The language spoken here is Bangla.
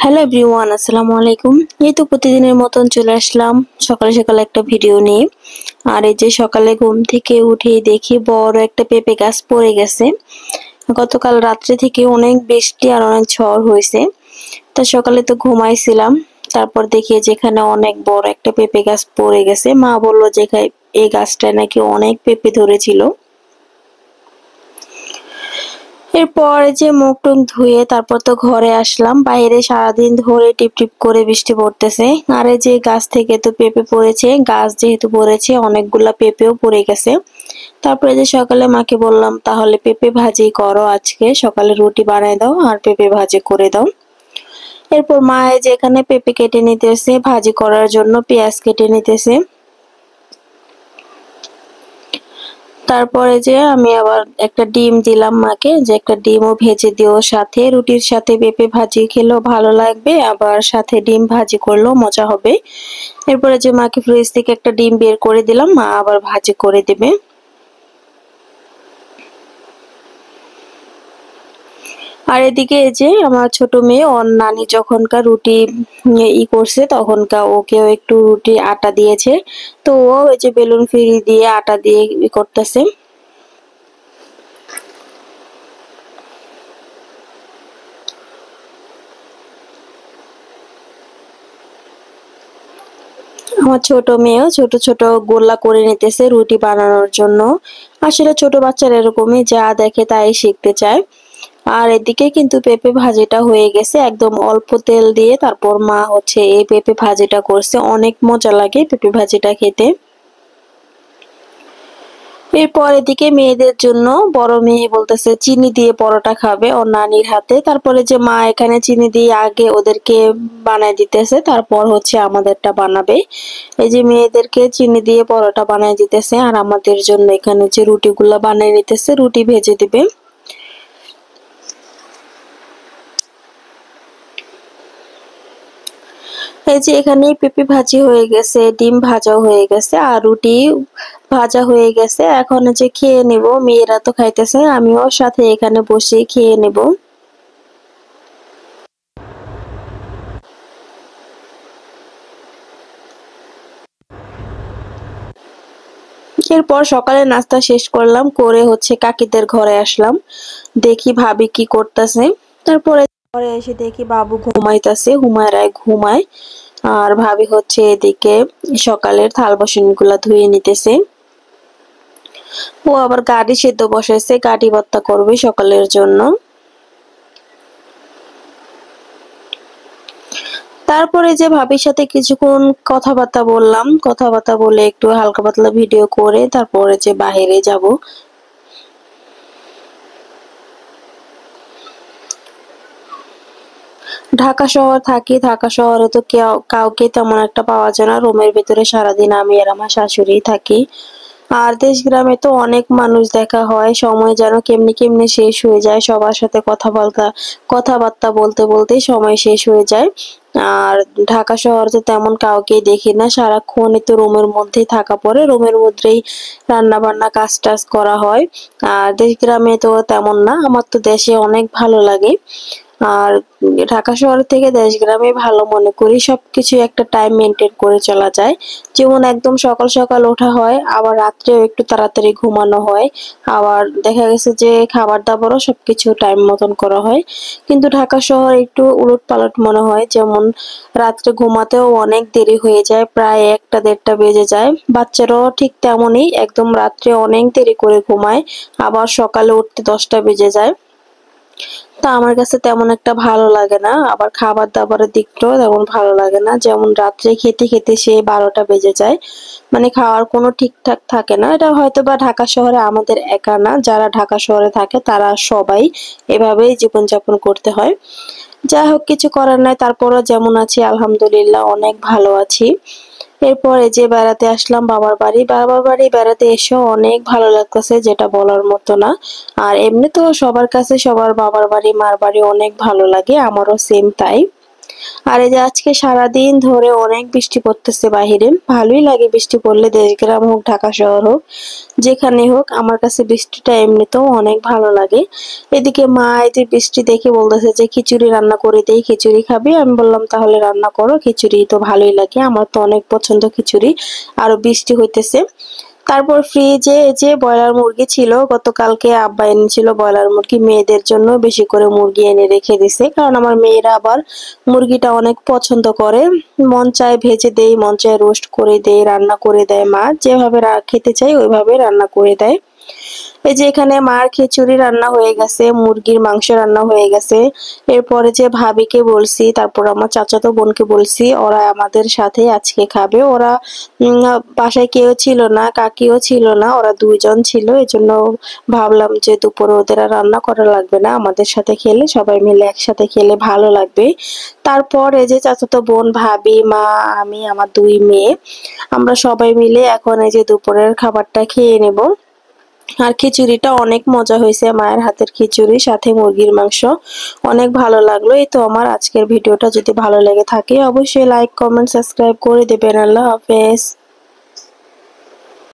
হ্যালো এভরিওয়ান, আসসালামু আলাইকুম। এই তো প্রতিদিনের মতন চলে আসলাম সকালে সকালে একটা ভিডিও নিয়ে। আর এই যে সকালে ঘুম থেকে উঠেই দেখি বড় একটা পেঁপে গাছ পড়ে গেছে। গতকাল রাত্রে থেকে অনেক বৃষ্টি আর অনেক ঝড় হয়েছে। তা সকালে তো ঘুমাইছিলাম, তারপর দেখি যেখানে অনেক বড় একটা পেঁপে গাছ পড়ে গেছে। মা বললো যে এই গাছটায় নাকি অনেক পেঁপে ধরেছিল। এরপর যে মুখ টুক ধুয়ে তারপর তো ঘরে আসলাম। বাইরে সারাদিন ধরে টিপ টিপ করে বৃষ্টি পড়তেছে। আর এই যে গাছ থেকে তো পেঁপে পড়েছে, গাছ যেহেতু পড়েছে অনেকগুলা পেঁপেও পড়ে গেছে। তারপরে যে সকালে মাকে বললাম তাহলে পেঁপে ভাজি করো, আজকে সকালে রুটি বানাই দাও আর পেঁপে ভাজি করে দাও। এরপর মা এই যে এখানে পেঁপে কেটে নিতেছে, ভাজি করার জন্য পেঁয়াজ কেটে নিতেছে। তারপরে যে আমি আবার একটা ডিম দিলাম মাকে, যে একটা ডিমও ভেজে দিও সাথে, রুটির সাথে পেঁপে ভাজি খেলেও ভালো লাগবে, আবার সাথে ডিম ভাজি করলেও মজা হবে। এরপরে যে মাকে ফ্রিজ থেকে একটা ডিম বের করে দিলাম, মা আবার ভাজি করে দেবে। আর এদিকে এই যে আমার ছোট মেয়ে, ওর নানি যখনকার রুটি করছে তখনকার ওকেও একটু রুটি আটা দিয়েছে। তো ও ওই যে বেলুন ফিরি দিয়ে আটা দিয়ে করতেছে। আমার ছোট মেয়েও ছোট ছোট গোলা করে নিতেছে রুটি বানানোর জন্য। আসলে ছোট বাচ্চারা এরকমই, যা দেখে তাই শিখতে চায়। আর এদিকে কিন্তু পেঁপে ভাজিটা হয়ে গেছে একদম অল্প তেল দিয়ে। তারপর মা হচ্ছে এই পেঁপে ভাজিটা করছে, অনেক মজা লাগে পেঁপে ভাজিটা খেতে। এরপর এদিকে মেয়েদের জন্য বড় মেয়ে বলতেছে চিনি দিয়ে পরোটা খাবে ওর নানির হাতে। তারপরে যে মা এখানে চিনি দিয়ে আগে ওদেরকে বানায় দিতেছে, তারপর হচ্ছে আমাদেরটা বানাবে। এই যে মেয়েদেরকে চিনি দিয়ে পরোটা বানায় দিতেছে আর আমাদের জন্য এখানে যে রুটিগুলা বানিয়ে নিতেছে, রুটি ভেজে দিবে। এই যে এখানে পেঁপে ভাজি হয়ে গেছে, ডিম ভাজাও হয়ে গেছে আর রুটি ভাজা হয়ে গেছে। এখন যে খেয়ে নেব, মেয়েরা তো খাইতেছে, আমিও সাথে এখানে বসে খেয়ে নেব। এরপর সকালে নাস্তা শেষ করলাম, করে হচ্ছে কাকিদের ঘরে আসলাম, দেখি ভাবি কি করতেছে। তারপরে ঘরে এসে দেখি বাবু ঘুমাইতেছে, হুমায়রায় ঘুমায়। আর ভাবি হচ্ছে এদিকে সকালের থাল বাসন গুলা ধুয়ে নিতেছে। ও আবার গাড়ি সেদ্ধ বসাইছে, গাড়ি ভর্তা করবে সকালের জন্য। তারপরে যে ভাবির সাথে কিছুক্ষণ কথাবার্তা বললাম, কথাবার্তা বলে একটু হালকা পাতলা ভিডিও করে তারপরে যে বাহিরে যাব। ঢাকা শহর থাকি, ঢাকা শহরে তো কাউকে তেমন একটা পাওয়া যায় না। রুমের ভিতরে সারাদিন আমি আর আমার শাশুড়ি থাকি। আর দেশ গ্রামে তো অনেক মানুষ দেখা হয়, সময় যেন কেমনি কেমনি শেষ হয়ে যায় সবার সাথে কথাবার্তা বলতে বলতেই সময় শেষ হয়ে যায়। আর ঢাকা শহরে তো তেমন কাউকেই দেখি না, সারাক্ষণই তো রুমের মধ্যেই থাকা পড়ে, রুমের মধ্যেই রান্না বান্না কাজ টাজ করা হয়। আর দেশ গ্রামে তো তেমন না, আমার তো দেশে অনেক ভালো লাগে। আর ঢাকা শহর থেকে দেশ গ্রামে ভালো মনে করি, সবকিছু একটা টাইম মেনটেন করে চলা যায়। যেমন একদম সকাল সকাল ওঠা হয়, আবার রাত্রেও একটু তাড়াতাড়ি ঘুমানো হয়, আবার দেখা গেছে যে খাবার দাবারও সবকিছু টাইম মতন করা হয়। কিন্তু ঢাকা শহর একটু উলট পালট মনে হয়, যেমন রাত্রে ঘুমাতেও অনেক দেরি হয়ে যায়, প্রায় 1টা 1:30 বেজে যায়। বাচ্চারাও ঠিক তেমনই, একদম রাত্রে অনেক দেরি করে ঘুমায়, আবার সকালে উঠতে 10টা বেজে যায়। তা আমার কাছে তেমন একটা ভালো লাগে না, আবার খাবার দাবারের দিকটাও তেমন ভালো লাগে না। যেমন রাত্রে খেতে খেতে সে 12টা বেজে যায়, মানে খাওয়ার কোনো ঠিকঠাক থাকে না। এটা হয়তো বা ঢাকা শহরে আমাদের একা না, যারা ঢাকা শহরে থাকে তারা সবাই এভাবেই জীবনযাপন করতে হয়। যাই হোক, কিছু করার নাই, তারপরও যেমন আছি আলহামদুলিল্লাহ অনেক ভালো আছি। এরপর এই যে বেড়াতে আসলাম বাবার বাড়ি, বাবার বাড়ি বেড়াতে এসেও অনেক ভালো লাগতেছে, যেটা বলার মতো না। আর এমনি তো সবার কাছে সবার বাবার বাড়ি মার বাড়ি অনেক ভালো লাগে, আমারও সেম তাই। আর এই যে আজকে সারাদিন ধরে অনেক বৃষ্টি পড়তেছে বাহিরে। ভালোই লাগে বৃষ্টি পড়লে, দেশগ্রাম হোক ঢাকা শহর হোক যেখানে হোক, আমার কাছে বৃষ্টিটা এমনিতেও অনেক ভালো লাগে। এদিকে মা এই যে বৃষ্টি দেখে বলতেছে যে খিচুড়ি রান্না করে দেই, খিচুড়ি খাবি? আমি বললাম তাহলে রান্না করো, খিচুড়ি তো ভালোই লাগে, আমার তো অনেক পছন্দ খিচুড়ি। আরো বৃষ্টি হইতেছে। তারপর ফ্রিজে এই যে ব্রয়লার মুরগি ছিল, গতকালকে আব্বা এনেছিল ব্রয়লার মুরগি, মেয়েদের জন্য বেশি করে মুরগি এনে রেখে দিছে, কারণ আমার মেয়েরা আবার মুরগিটা অনেক পছন্দ করে। মন চায় ভেজে দেই, মন চায় রোস্ট করে দেই, রান্না করে দেয় মা, যেভাবে খেতে চাই ওইভাবে রান্না করে দেয়। এই যে এখানে মার খিচুড়ি রান্না হয়ে গেছে, মুরগির মাংস রান্না হয়ে গেছে। এরপরে যে ভাবিকে বলছি, তারপর আমার চাচাতো বোনকে বলছি, ওরা আমাদের সাথে আজকে খাবে। ওরা বাসায় কেউ ছিল না, কাকিও ছিল না, ওরা দুইজন ছিল। এজন্য ভাবলাম যে দুপুরে ওদের আর রান্না করা লাগবে না, আমাদের সাথে খেলে, সবাই মিলে একসাথে খেলে ভালো লাগবে। তারপর এই যে চাচাতো বোন, ভাবি, মা, আমি, আমার দুই মেয়ে, আমরা সবাই মিলে এখন এই যে দুপুরের খাবারটা খেয়ে নেব। আর খিচুড়িটা অনেক মজা হয়েছে, মায়ের হাতের খিচুড়ি সাথে মুরগির মাংস, অনেক ভালো লাগলো। এই তো আমার আজকের ভিডিওটা যদি ভালো লেগে থাকে অবশ্যই লাইক, কমেন্ট, সাবস্ক্রাইব করে দেবেন। আল্লাহ হাফেজ।